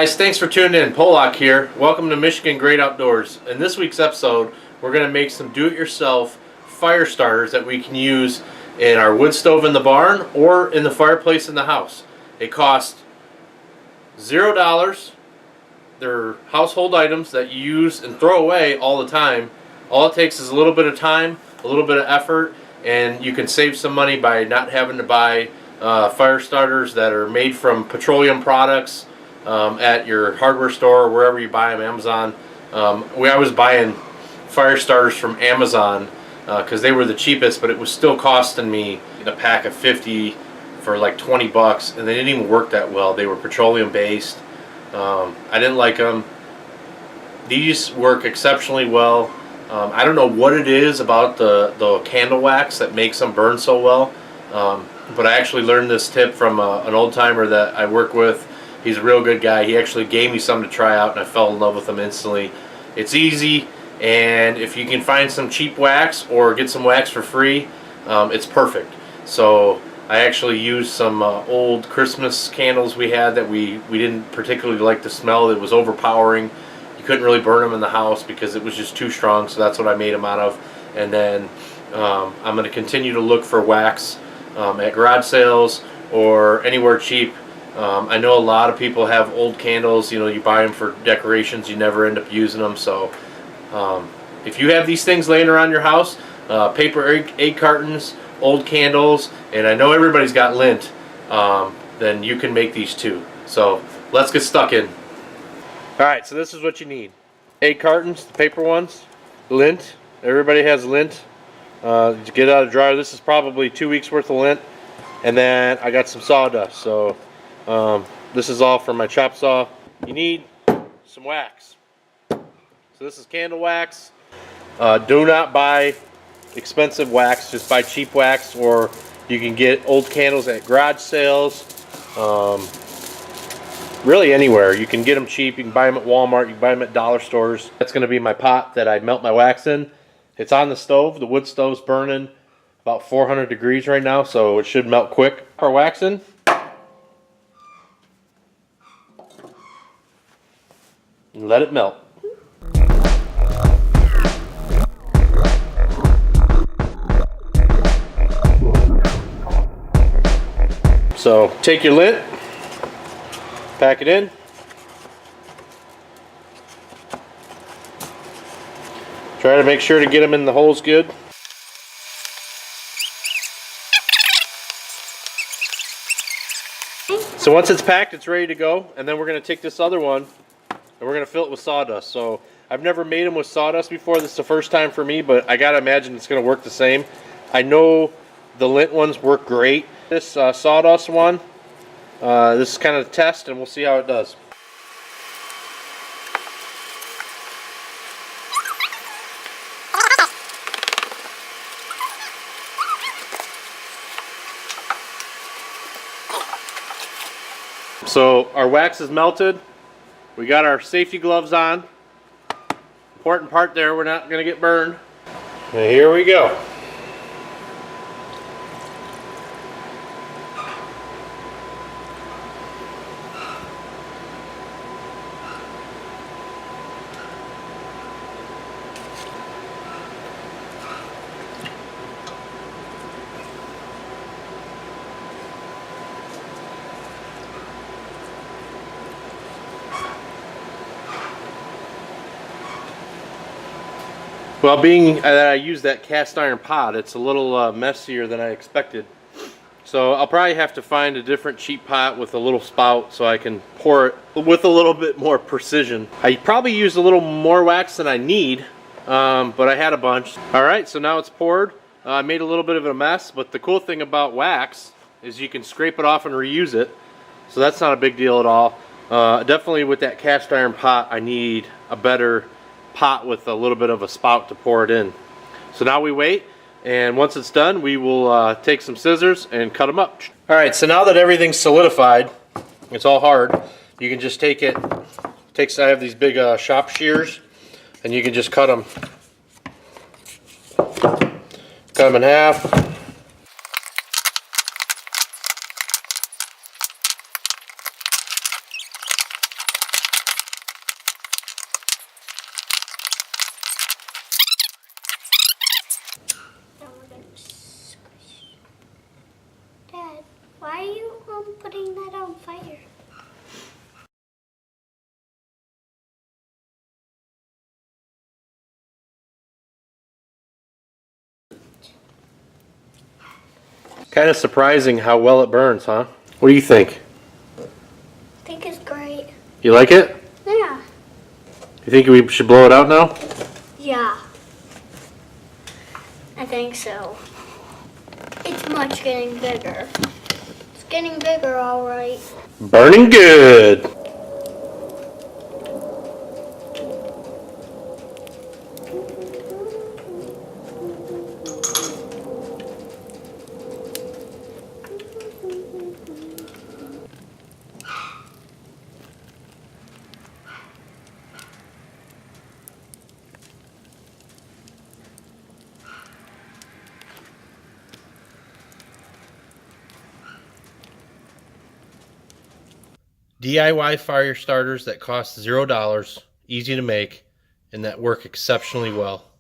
guys, thanks for tuning in. Polak here. Welcome to Michigan Great Outdoors. In this week's episode, we're going to make some do-it-yourself fire starters that we can use in our wood stove in the barn or in the fireplace in the house. They cost $0. They're household items that you use and throw away all the time. All it takes is a little bit of time, a little bit of effort, and you can save some money by not having to buy fire starters that are made from petroleum products at your hardware store or wherever you buy them, Amazon. I was buying fire starters from Amazon because they were the cheapest, but it was still costing me a pack of 50 for like 20 bucks, and they didn't even work that well. They were petroleum based. I didn't like them. These work exceptionally well. I don't know what it is about the candle wax that makes them burn so well, but I actually learned this tip from an old timer that I work with. He's a real good guy. He actually gave me some to try out, and I fell in love with them instantly. It's easy, and if you can find some cheap wax or get some wax for free, it's perfect. So I actually used some old Christmas candles we had that we didn't particularly like the smell. It was overpowering. You couldn't really burn them in the house because it was just too strong, so that's what I made them out of. And then I'm going to continue to look for wax at garage sales or anywhere cheap. I know a lot of people have old candles, you know, you buy them for decorations, you never end up using them. So if you have these things laying around your house, paper egg cartons, old candles, and I know everybody's got lint, then you can make these too. So let's get stuck in. Alright, so this is what you need. Egg cartons, the paper ones, lint, everybody has lint. To get out of the dryer, this is probably 2 weeks worth of lint. And then I got some sawdust, so this is all from my chop saw. You need some wax. So this is candle wax. Do not buy expensive wax, just buy cheap wax, or you can get old candles at garage sales. Really anywhere. You can get them cheap. You can buy them at Walmart. You can buy them at dollar stores. That's going to be my pot that I melt my wax in. It's on the stove. The wood stove's burning about 400 degrees right now, so it should melt quick. Our wax in. And let it melt. So take your lint, pack it in. Try to make sure to get them in the holes good. So once it's packed, it's ready to go, and then we're going to take this other one and we're going to fill it with sawdust. So I've never made them with sawdust before. This is the first time for me, but I got to imagine it's going to work the same. I know the lint ones work great. This sawdust one, this is kind of a test, and we'll see how it does. So our wax is melted. We got our safety gloves on. Important part there, we're not going to get burned. And here we go. Well, being that I use that cast iron pot, it's a little messier than I expected. So I'll probably have to find a different cheap pot with a little spout so I can pour it with a little bit more precision. I probably used a little more wax than I need, but I had a bunch. Alright, so now it's poured. I made a little bit of a mess, but the cool thing about wax is you can scrape it off and reuse it. So that's not a big deal at all. Definitely with that cast iron pot, I need a better pot with a little bit of a spout to pour it in. So now we wait, and once it's done, we will take some scissors and cut them up. Alright, so now that everything's solidified, it's all hard, you can just take it, I have these big shop shears, and you can just cut them in half. on fire. Kind of surprising how well it burns, huh? What do you think? I think it's great. You like it? Yeah. You think we should blow it out now? Yeah. I think so. It's much getting bigger. It's getting bigger, all right. Burning good. DIY fire starters that cost $0, easy to make, and that work exceptionally well.